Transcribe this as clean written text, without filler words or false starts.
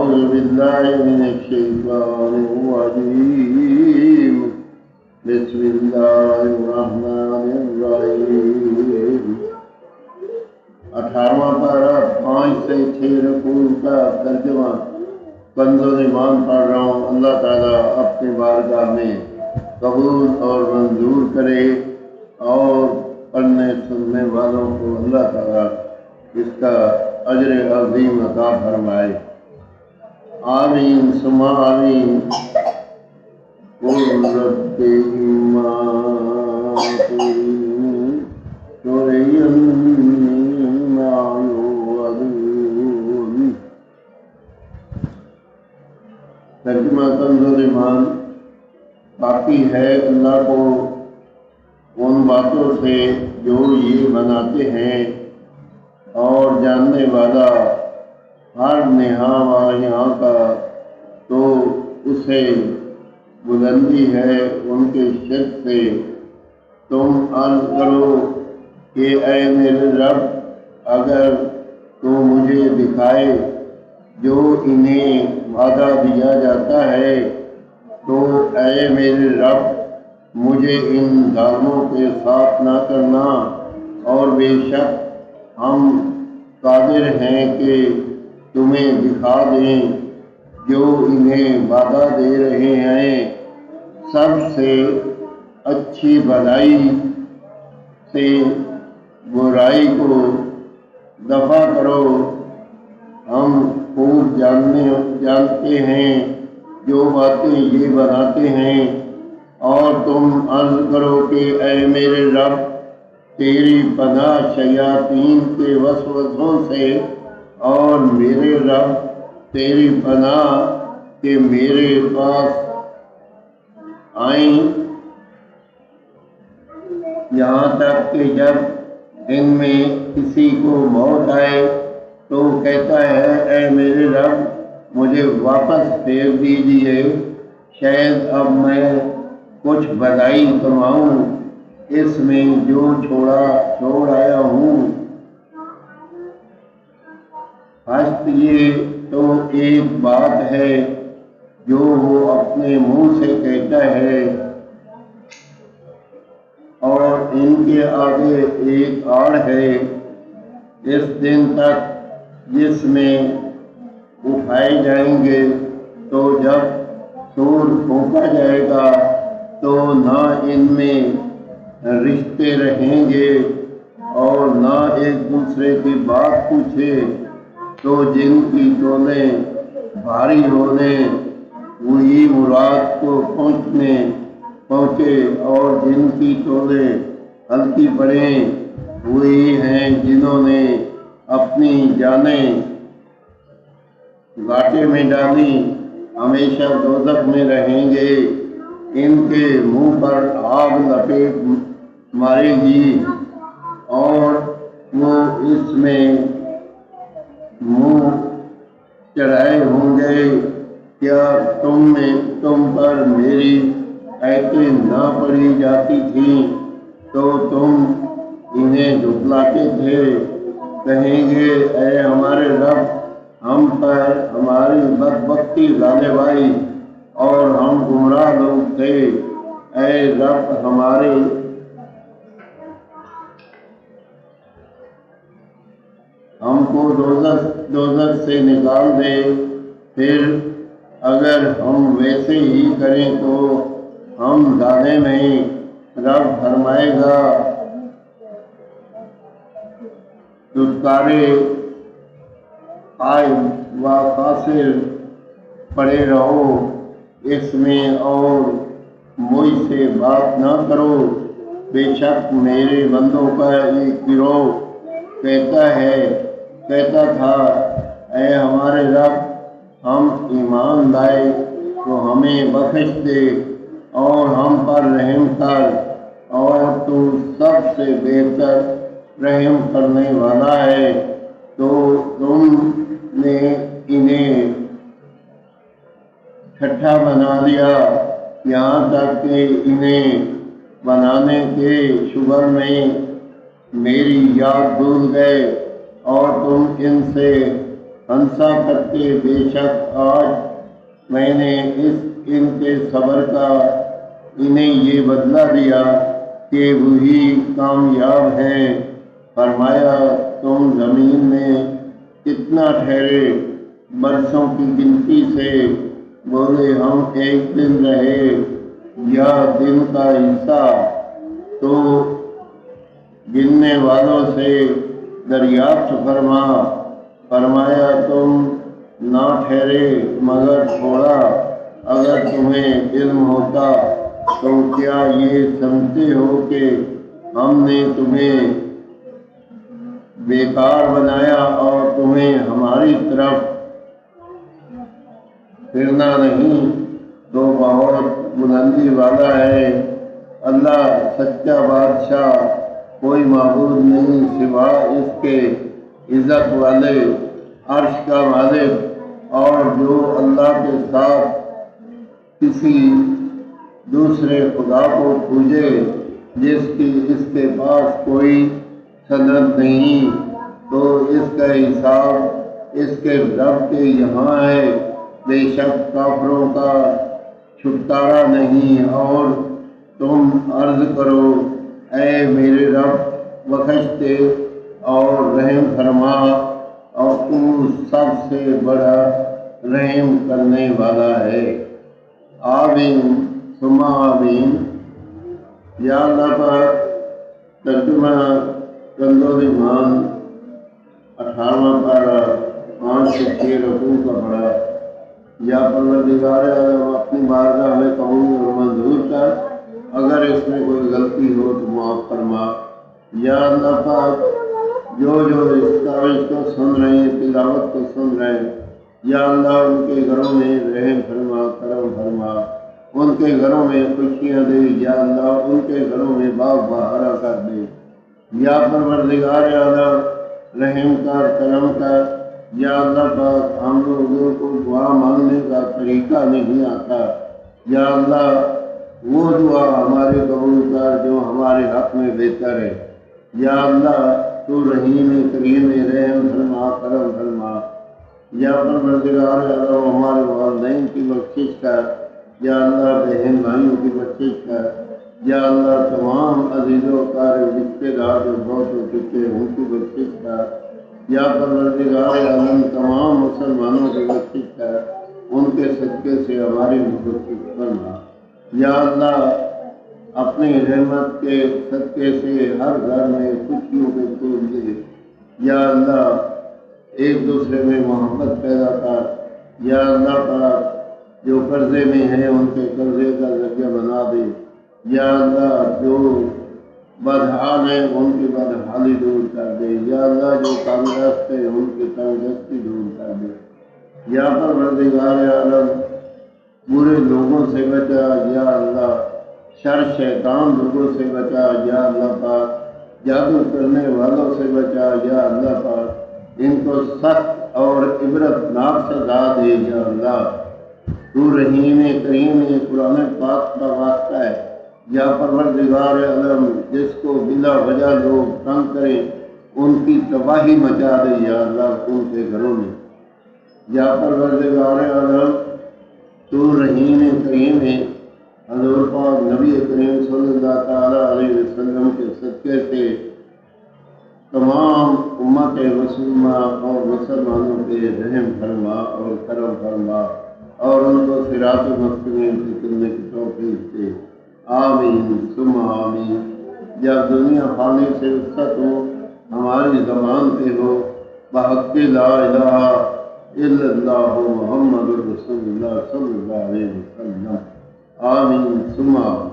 أعوذ بالله من الشيطان الرجيم بسم الله الرحمن الرحيم 18واں پارہ 5 سے 6 رکوع کا ترجمہ کنزُ ایمان پڑھ رہا ہوں۔ اللہ تعالیٰ اپنی بارگاہ میں قبول اور منظور کرے اور پڑھنے سننے والوں کو اللہ تعالیٰ اس کا اجر عظیم عطا فرمائے۔ آمین ثم آمین۔ قل رب اما ترجمہ کنزُ ایمان۔ باقی ہے اللہ کو ان باتوں سے جو یہ بناتے ہیں، اور جاننے والا ہر نہاں و یہاں کا تو اسے بلندی ہے ان کے شرک سے۔ تم عرض کرو کہ اے میرے رب، اگر تو مجھے دکھائے جو انہیں وعدہ دیا جاتا ہے تو اے میرے رب مجھے ان ظالموں کے ساتھ نہ کرنا، اور بے شک ہم قادر ہیں کہ تمہیں دکھا دیں جو انہیں وعدہ دے رہے ہیں۔ سب سے اچھی بھلائی سے برائی کو دفع کرو۔ ہم خوب جانتے ہیں جو باتیں یہ بناتے ہیں، اور تم عرض کرو کہ اے میرے رب، تیری پناہ شیاطین کے وسوسوں سے، اور میرے رب تیری پناہ کہ میرے پاس آئیں، یہاں تک کہ جب ان میں کسی کو موت آئے تو کہتا ہے اے میرے رب مجھے واپس پھیر دیجیے، شاید اب میں کچھ بھلائی کماؤں اس میں جو چھوڑ آیا ہوں۔ ہست یہ تو ایک بات ہے جو وہ اپنے منہ سے کہتا ہے، اور ان کے آگے ایک آڑ ہے، اس دن تک جس میں اٹھائے جائیں گے، تو جب سور پھونکا جائے گا تو نہ ان میں رشتے رہیں گے اور نہ ایک دوسرے کی بات پوچھے، تو جن کی ٹولیں بھاری ہونے وہی مراد کو پہنچے، اور جن کی ٹولیں ہلکی پڑیں وہی ہیں جنہوں نے اپنی جانیں گھاٹے میں ڈالی، ہمیشہ دوزخ میں رہیں گے۔ ان کے منہ پر آگ لپیٹ مارے گی اور وہ اس میں منہ چڑھائے ہوں گے۔ کیا تم پر میری آیتیں نہ پڑھی جاتی تھیں تو تم انہیں جھٹلاتے تھے؟ کہیں گے اے ہمارے رب، ہم پر ہماری بدبختی غالب آئی اور ہم گمراہ لوگ تھے۔ اے رب ہمارے، ہم کو دوزخ سے نکال دے، پھر اگر ہم ویسے ہی کریں تو ہم ظالم ہیں۔ رب فرمائے گا دھتکارے آئے و خاسر پڑے رہو اس میں اور مجھ سے بات نہ کرو۔ بے شک میرے بندوں کا ایک گروہ کہتا تھا اے ہمارے رب، ہم ایمان لائے تو ہمیں بخش دے اور ہم پر رحم کر، اور تو سب سے بہتر رحم کرنے والا ہے۔ تو تم نے انہیں ٹھٹھا بنا دیا، یہاں تک کہ انہیں بنانے کے شغل میں میری یاد بھول گئے، اور تم ان سے ہنسا کرتے بے شک آج میں نے ان کے صبر کا انہیں یہ بدلہ دیا کہ وہی کامیاب ہیں۔ فرمایا تم زمین میں کتنا ٹھہرے برسوں کی گنتی سے؟ بولے ہم ایک دن رہے یا دن کا حصہ، تو گننے والوں سے دریافت فرما۔ فرمایا تم نہ ٹھہرے مگر تھوڑا، اگر تمہیں علم ہوتا تو کیا یہ سمجھتے ہو کہ ہم نے تمہیں بیکار بنایا اور تمہیں ہماری طرف پھرنا نہیں؟ تو بہت بلندی والا ہے اللہ سچا بادشاہ، کوئی معبود نہیں سوا اس کے، عزت والے عرش کا مالک، اور جو اللہ کے ساتھ کسی دوسرے خدا کو پوجے جس کی اس کے پاس کوئی سند نہیں، تو اس کا حساب اس کے رب کے یہاں ہے۔ بے شک کافروں کا چھٹکارا نہیں۔ اور تم عرض کرو اے میرے رب بخش دے اور رحم فرما، اور تو سب سے بڑا رحم کرنے والا ہے۔ آمین ثم آمین۔ یا اللہ پاک، ترجمہ کنزُ ایمان 18واں پارہ 5 سے 6 رکوع کا پڑھا۔ یا پروردگار عالم، اپنی بارگاہ میں قبول اور منظور کر، اگر اس میں کوئی غلطی ہو تو معاف فرما۔ یا اللہ پاک، جو اس کاغذ کو سن رہے ہیں، تلاوت کو سن رہے ہیں، یا اللہ ان کے گھروں میں رحم فرما، کرم فرما، ان کے گھروں میں خوشیاں دے، یا اللہ ان کے گھروں میں باغ بہارا کر دے۔ یا پروردگار عالم، رحم کر، کرم کر۔ یا اللہ پاک، ہم لوگوں کو دعا مانگنے کا طریقہ نہیں آتا، یا اللہ وہ دعا ہمارے قبول کر جو ہمارے حق میں بہتر ہے۔ یا اللہ تو رحیم کریم رحم فرما، کرم فرما۔ یا پروردگار عالم، ہمارے والدین کی بخشش کر، یا اللہ بہن بھائیوں کی بخشش کر، یا اللہ تمام عزیزوں کا رشتے دار جو بہت ہو چکے ان کی بخشش کر، یا پروردگار عالم تمام مسلمانوں کی بخشش کر، ان کے صدقے سے ہماری بھی بخشش فرما۔ یا اللہ اپنی رحمت کے صدقے سے ہر گھر میں خوشیوں کے پھول دے، یا اللہ ایک دوسرے میں محبت پیدا کر۔ یا اللہ پاک، جو قرضے میں ہیں ان کے قرضے کا ذریعہ بنا دے، یا اللہ جو بدحال ہیں ان کی بدحالی دور کر دے، یا اللہ جو تنگدست ہیں ان کی تنگدستی دور کر دے۔ یا پروردگار عالم، برے لوگوں سے بچا، یا اللہ شر شیطان لوگوں سے بچا، یا اللہ پاک جادو کرنے والوں سے بچا، یا اللہ پاک ان کو سخت اور عبرت ناک سزا دے۔ یا اللہ تو رحیم کریم قرآن پاک کا واسطہ ہے، یا پروردگار عالم جس کو بلا وجہ لوگ تنگ کریں ان کی تباہی مچا دے، یا اللہ ان کے گھروں میں۔ یا پروردگار عالم تو رحیم کریم حضور پاک نبی کریم صلی اللہ تعالیٰ علیہ وسلم کے صدقے سے تمام امت مسلمہ اور مسلمانوں پہ رحم فرما اور کرم فرما، اور ان کو صراط مستقیم سے چلنے کی توفیق دے۔ آمین ثم آمین۔ جب دنیا خانے سے رخصت ہو، ہماری زبان پہ ہو بحق لا الہ الا اللہ محمد رسول اللہ صلی اللہ علیہ وسلم۔ آمین ثم آمین۔